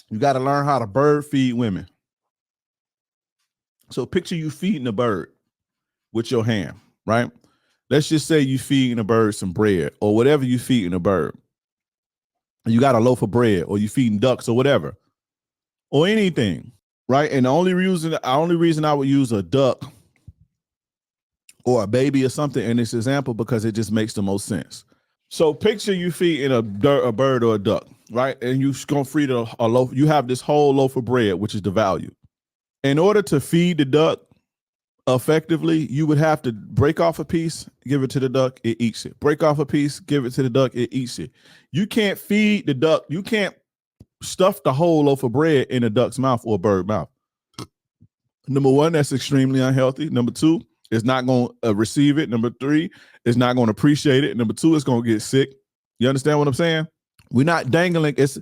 You got to learn how to bird feed women. So picture you feeding a bird with your hand, right? Let's just say you feeding a bird some bread or whatever you feeding a bird. You got a loaf of bread or you feeding ducks or whatever or anything, right? And the only reason I would use a duck or a baby or something in this example because it just makes the most sense. So picture you feeding a bird or a duck, right? And you gonna feed a loaf. You have this whole loaf of bread, which is the value. In order to feed the duck effectively, you would have to break off a piece, give it to the duck, it eats it. Break off a piece, give it to the duck, it eats it. You can't feed the duck. You can't stuff the whole loaf of bread in a duck's mouth or a bird mouth. Number one, that's extremely unhealthy. Number two, it's not going to receive it. Number three, it's not going to appreciate it. Number two, it's going to get sick. You understand what I'm saying? We're not dangling. It's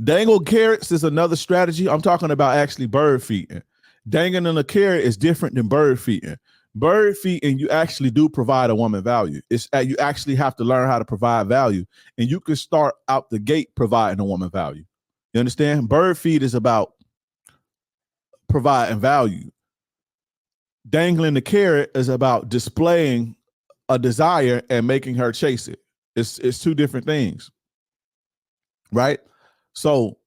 dangle carrots is another strategy. I'm talking about actually bird feeding. Dangling a carrot is different than bird feeding. Bird feeding, you actually do provide a woman value. It's you actually have to learn how to provide value, and you can start out the gate providing a woman value. You understand? Bird feed is about providing value. Dangling the carrot is about displaying a desire and making her chase it. It's two different things, right? So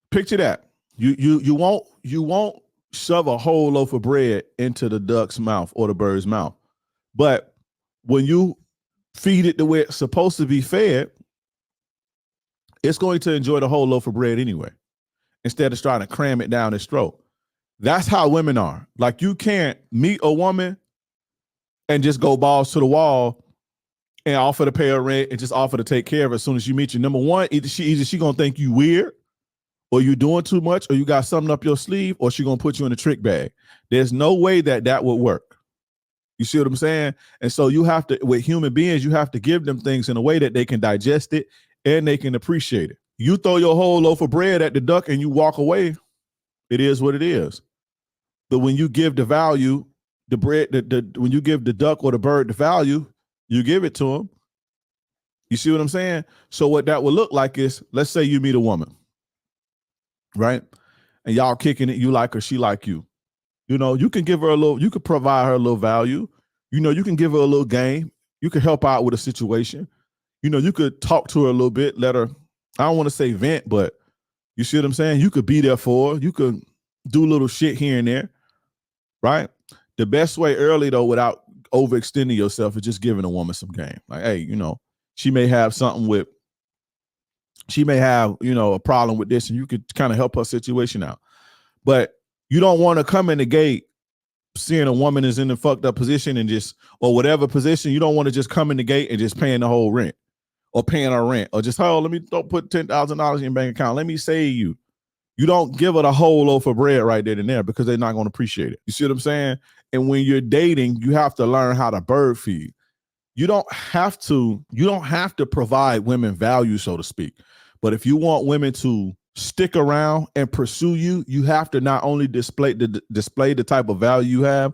picture that. You won't shove a whole loaf of bread into the duck's mouth or the bird's mouth. But when you feed it the way it's supposed to be fed, it's going to enjoy the whole loaf of bread anyway, instead of trying to cram it down its throat. That's how women are. Like, you can't meet a woman and just go balls to the wall and offer to pay her rent and just offer to take care of her as soon as you meet you. Number one, either she gonna think you weird, or you doing too much, or you got something up your sleeve, or she gonna put you in a trick bag. There's no way that would work. You see what I'm saying? And so you have to, with human beings, you have to give them things in a way that they can digest it and they can appreciate it. You throw your whole loaf of bread at the duck and you walk away, it is what it is. But when you give the value, the bread, when you give the duck or the bird the value, you give it to them. You see what I'm saying? So what that would look like is, let's say you meet a woman, right? And y'all kicking it, you like her, she like you. You know, you can give her a little, you could provide her a little value. You know, you can give her a little game. You can help out with a situation. You know, you could talk to her a little bit, let her, I don't want to say vent, but you see what I'm saying? You could be there for her. You could do little shit here and there, right? The best way early, though, without overextending yourself, is just giving a woman some game. Like, hey, you know, she may have a problem with this, and you could kind of help her situation out. But you don't want to come in the gate seeing a woman is in the fucked up position and just, or whatever position, you don't want to just come in the gate and just paying the whole rent or paying her rent or just, oh, let me don't put $10,000 in your bank account. Let me save you. You don't give her the whole loaf of bread right there and there because they're not going to appreciate it. You see what I'm saying? And when you're dating, you have to learn how to bird feed. You don't have to provide women value, so to speak. But if you want women to stick around and pursue you, you have to not only display the type of value you have,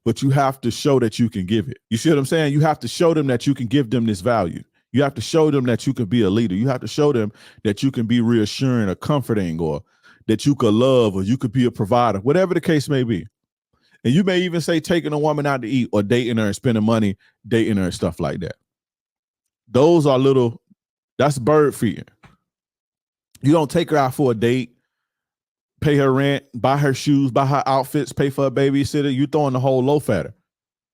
but you have to show that you can give it. You see what I'm saying? You have to show them that you can give them this value. You have to show them that you can be a leader. You have to show them that you can be reassuring or comforting, or that you could love, or you could be a provider, whatever the case may be. And you may even say taking a woman out to eat or dating her and spending money dating her and stuff like that. That's bird feeding. You don't take her out for a date, pay her rent, buy her shoes, buy her outfits, pay for a babysitter. You throwing the whole loaf at her.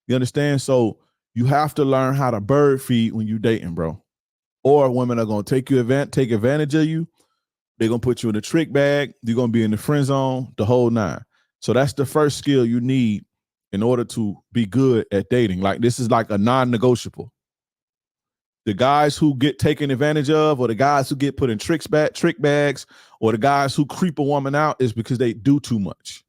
You understand? So you have to learn how to bird feed when you dating, bro. Or women are going to take advantage of you. They're going to put you in a trick bag. You're going to be in the friend zone, the whole nine. So that's the first skill you need in order to be good at dating. Like, this is like a non-negotiable. The guys who get taken advantage of, or the guys who get put in trick bags, or the guys who creep a woman out, is because they do too much.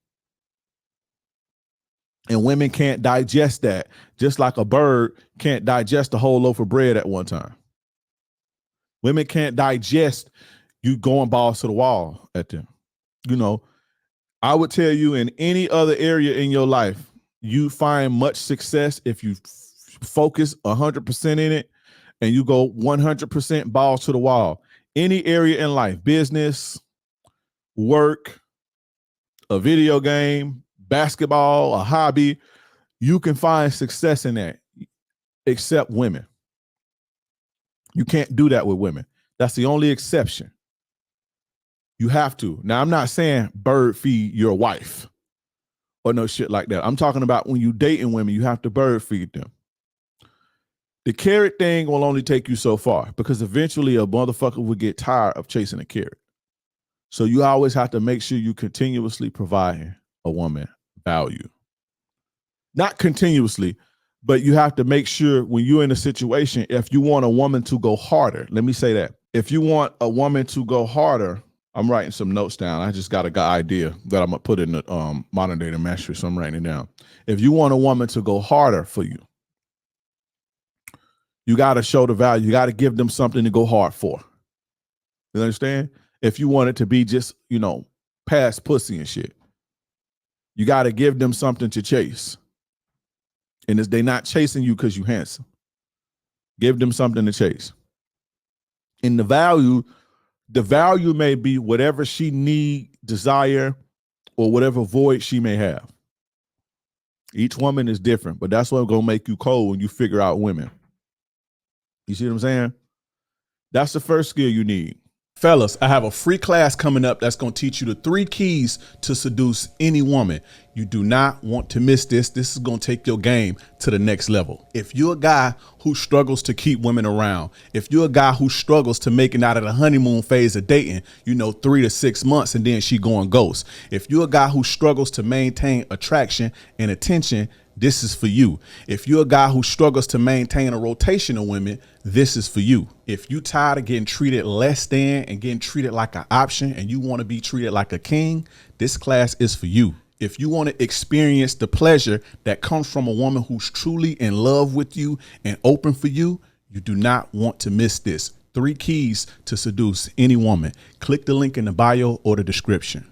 And women can't digest that, just like a bird can't digest a whole loaf of bread at one time. Women can't digest you going balls to the wall at them. You know, I would tell you, in any other area in your life, you find much success if you focus 100% in it and you go 100% balls to the wall. Any area in life, business, work, a video game, basketball, a hobby. You can find success in that, except women. You can't do that with women. That's the only exception. You have to. Now, I'm not saying bird feed your wife or no shit like that. I'm talking about when you dating women, you have to bird feed them. The carrot thing will only take you so far because eventually a motherfucker will get tired of chasing a carrot. So you always have to make sure you continuously provide a woman value. Not continuously, but you have to make sure when you're in a situation, if you want a woman to go harder, let me say that. If you want a woman to go harder, I'm writing some notes down. I just got an idea that I'm going to put in the modern day mastery, so I'm writing it down. If you want a woman to go harder for you, you got to show the value. You got to give them something to go hard for. You understand? If you want it to be just, past pussy and shit, you got to give them something to chase. And they're not chasing you because you handsome. Give them something to chase. And the value may be whatever she need, desire, or whatever void she may have. Each woman is different, but that's what's going to make you cold when you figure out women. You see what I'm saying? That's the first skill you need. Fellas, I have a free class coming up that's going to teach you the 3 keys to seduce any woman. You do not want to miss this. This is going to take your game to the next level. If you're a guy who struggles to keep women around, if you're a guy who struggles to make it out of the honeymoon phase of dating, 3 to 6 months and then she going ghost. If you're a guy who struggles to maintain attraction and attention, this is for you. If you're a guy who struggles to maintain a rotation of women, this is for you. If you tired of getting treated less than and getting treated like an option and you want to be treated like a king, this class is for you. If you want to experience the pleasure that comes from a woman who's truly in love with you and open for you, you do not want to miss this. 3 keys to seduce any woman. Click the link in the bio or the description.